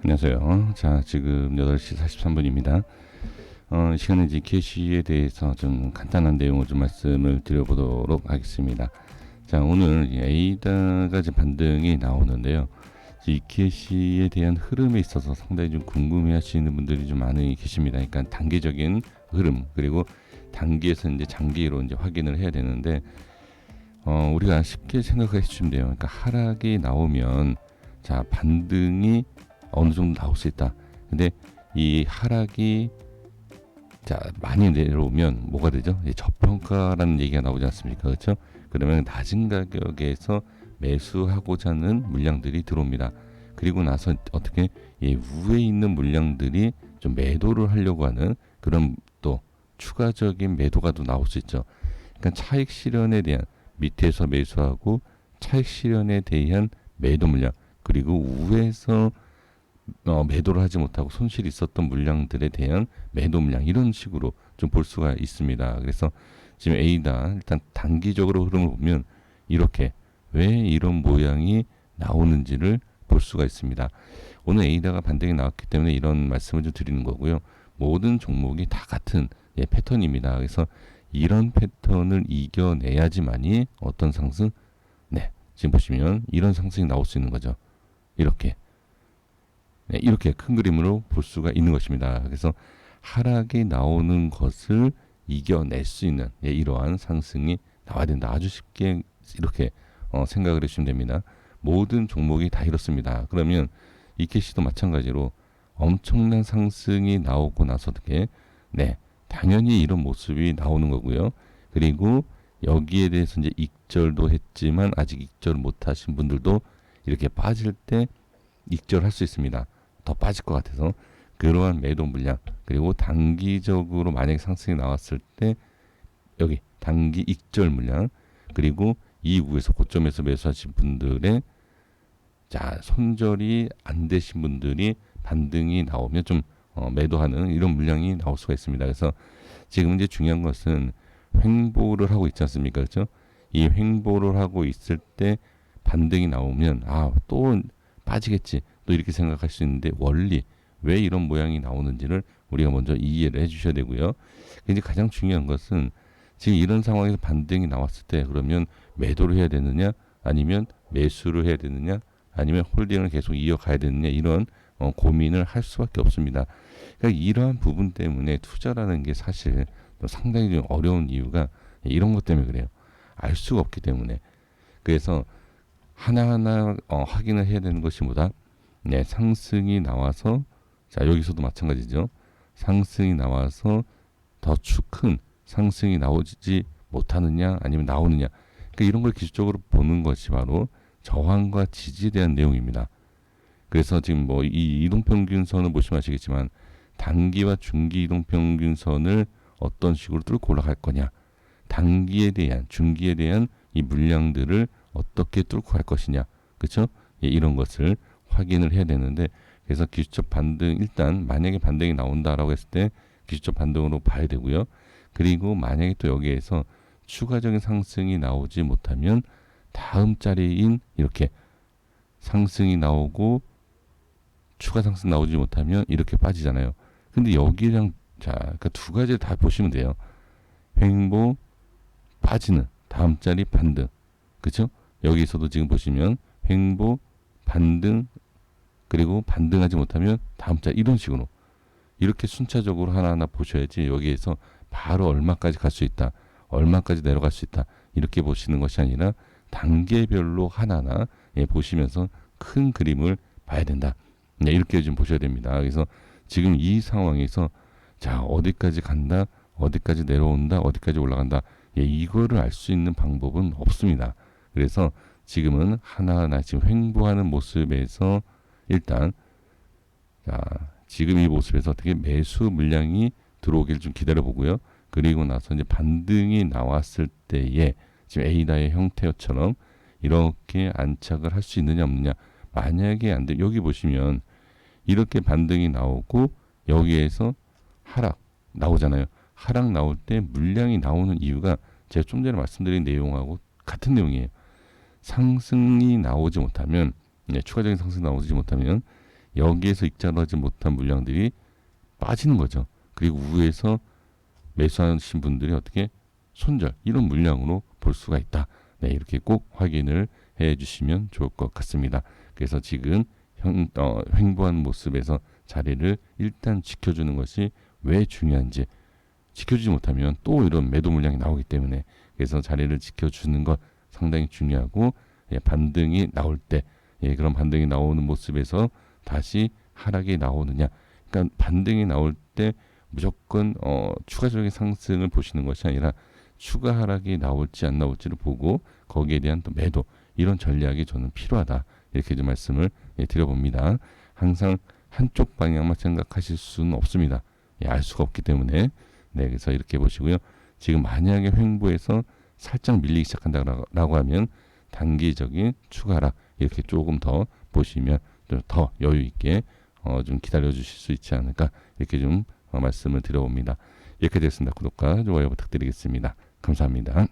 안녕하세요. 자, 지금 8시 43분입니다. 이 시간에 이제 캐시에 대해서 좀 간단한 내용을 좀 말씀을 드려보도록 하겠습니다. 자, 오늘 에이다가 이제 반등이 나오는데요. 이 캐시에 대한 흐름에 있어서 상당히 좀 궁금해 하시는 분들이 좀 많이 계십니다. 그러니까 단기적인 흐름, 그리고 단기에서 이제 장기로 이제 확인을 해야 되는데, 우리가 쉽게 생각해 주시면 돼요. 그러니까 하락이 나오면, 자, 반등이 어느 정도 나올 수 있다. 근데 이 하락이 자 많이 내려오면 뭐가 되죠? 저평가라는 얘기가 나오지 않습니까? 그렇죠? 그러면 낮은 가격에서 매수하고자 하는 물량들이 들어옵니다. 그리고 나서 어떻게 위에 있는 물량들이 좀 매도를 하려고 하는 그런 또 추가적인 매도가 또 나올 수 있죠. 그러니까 차익 실현에 대한 밑에서 매수하고 차익 실현에 대한 매도 물량, 그리고 위에서 매도를 하지 못하고 손실이 있었던 물량들에 대한 매도 물량, 이런 식으로 좀 볼 수가 있습니다. 그래서 지금 A다 일단 단기적으로 흐름을 보면 이렇게 왜 이런 모양이 나오는지를 볼 수가 있습니다. 오늘 A다가 반등이 나왔기 때문에 이런 말씀을 좀 드리는 거고요. 모든 종목이 다 같은 패턴입니다. 그래서 이런 패턴을 이겨내야지만이 어떤 상승? 네, 지금 보시면 이런 상승이 나올 수 있는 거죠. 이렇게. 네, 이렇게 큰 그림으로 볼 수가 있는 것입니다. 그래서 하락이 나오는 것을 이겨낼 수 있는 이러한 상승이 나와야 된다. 아주 쉽게 이렇게 생각을 해주시면 됩니다. 모든 종목이 다 이렇습니다. 그러면 이케시도 마찬가지로 엄청난 상승이 나오고 나서 어떻게 당연히 이런 모습이 나오는 거고요. 그리고 여기에 대해서 이제 익절도 했지만 아직 익절 못하신 분들도 이렇게 빠질 때 익절할 수 있습니다. 더 빠질 것 같아서 그러한 매도 물량, 그리고 단기적으로 만약에 상승이 나왔을 때 여기 단기 익절 물량, 그리고 이후에서 고점에서 매수하신 분들의 손절이 안 되신 분들이 반등이 나오면 좀 매도하는 이런 물량이 나올 수가 있습니다. 그래서 지금 이제 중요한 것은 횡보를 하고 있지 않습니까? 그렇죠? 이 횡보를 하고 있을 때 반등이 나오면 또 빠지겠지, 또 이렇게 생각할 수 있는데, 원리 왜 이런 모양이 나오는지를 우리가 먼저 이해를 해주셔야 되고요. 이제 가장 중요한 것은 지금 이런 상황에서 반등이 나왔을 때 그러면 매도를 해야 되느냐, 아니면 매수를 해야 되느냐, 아니면 홀딩을 계속 이어가야 되느냐, 이런 고민을 할 수밖에 없습니다. 그러니까 이러한 부분 때문에 투자라는 게 사실 상당히 좀 어려운 이유가 이런 것 때문에 그래요. 알 수가 없기 때문에. 그래서 하나하나 확인을 해야 되는 것이 뭐다? 상승이 나와서, 자, 여기서도 마찬가지죠. 상승이 나와서 더 큰 상승이 나오지 못하느냐, 아니면 나오느냐. 그러니까 이런 걸 기술적으로 보는 것이 바로 저항과 지지에 대한 내용입니다. 그래서 지금 뭐 이 이동평균선을 보시면 아시겠지만 단기와 중기 이동평균선을 어떤 식으로 뚫고 올라갈 거냐, 단기에 대한, 중기에 대한 이 물량들을 어떻게 뚫고 갈 것이냐, 그렇죠? 이런 것을 확인을 해야 되는데, 그래서 기술적 반등, 일단 만약에 반등이 나온다라고 했을 때 기술적 반등으로 봐야 되고요. 그리고 만약에 또 여기에서 추가적인 상승이 나오지 못하면 다음 자리인 이렇게 상승이 나오고 추가 상승 나오지 못하면 이렇게 빠지잖아요. 근데 여기랑 그러니까 두 가지를 다 보시면 돼요. 횡보, 빠지는, 다음 자리 반등, 그렇죠? 여기서도 지금 보시면 횡보, 반등, 그리고 반등하지 못하면 다음 자리, 이런 식으로 이렇게 순차적으로 하나하나 보셔야지 여기에서 바로 얼마까지 갈 수 있다, 얼마까지 내려갈 수 있다, 이렇게 보시는 것이 아니라 단계별로 하나하나 보시면서 큰 그림을 봐야 된다. 이렇게 좀 보셔야 됩니다. 그래서 지금 이 상황에서 어디까지 간다, 어디까지 내려온다, 어디까지 올라간다, 이거를 알 수 있는 방법은 없습니다. 그래서 지금은 하나하나 지금 횡보하는 모습에서 일단 지금 이 모습에서 어떻게 매수 물량이 들어오길 좀 기다려 보고요. 그리고 나서 이제 반등이 나왔을 때에 지금 에이다의 형태처럼 이렇게 안착을 할 수 있느냐 없느냐. 만약에 안 돼, 여기 보시면 이렇게 반등이 나오고 여기에서 하락 나오잖아요. 하락 나올 때 물량이 나오는 이유가 제가 좀 전에 말씀드린 내용하고 같은 내용이에요. 상승이 나오지 못하면, 추가적인 상승이 나오지 못하면 여기에서 익절하지 못한 물량들이 빠지는 거죠. 그리고 우에서 매수하신 분들이 어떻게 손절 이런 물량으로 볼 수가 있다. 네, 이렇게 꼭 확인을 해 주시면 좋을 것 같습니다. 그래서 지금 횡보하는 모습에서 자리를 일단 지켜주는 것이 왜 중요한지, 지켜주지 못하면 또 이런 매도 물량이 나오기 때문에, 그래서 자리를 지켜주는 것 상당히 중요하고, 예, 반등이 나올 때, 예, 그런 반등이 나오는 모습에서 다시 하락이 나오느냐, 그러니까 반등이 나올 때 무조건 추가적인 상승을 보시는 것이 아니라 추가 하락이 나올지 안 나올지를 보고 거기에 대한 또 매도, 이런 전략이 저는 필요하다, 이렇게 좀 말씀을 드려봅니다. 항상 한쪽 방향만 생각하실 수는 없습니다. 예, 알 수가 없기 때문에. 네, 그래서 이렇게 보시고요. 지금 만약에 횡보해서 살짝 밀리기 시작한다라고 하면 단기적인 추가 하락, 이렇게 조금 더 보시면 좀 더 여유 있게 좀 기다려 주실 수 있지 않을까, 이렇게 좀 말씀을 드려봅니다. 이렇게 됐습니다. 구독과 좋아요 부탁드리겠습니다. 감사합니다.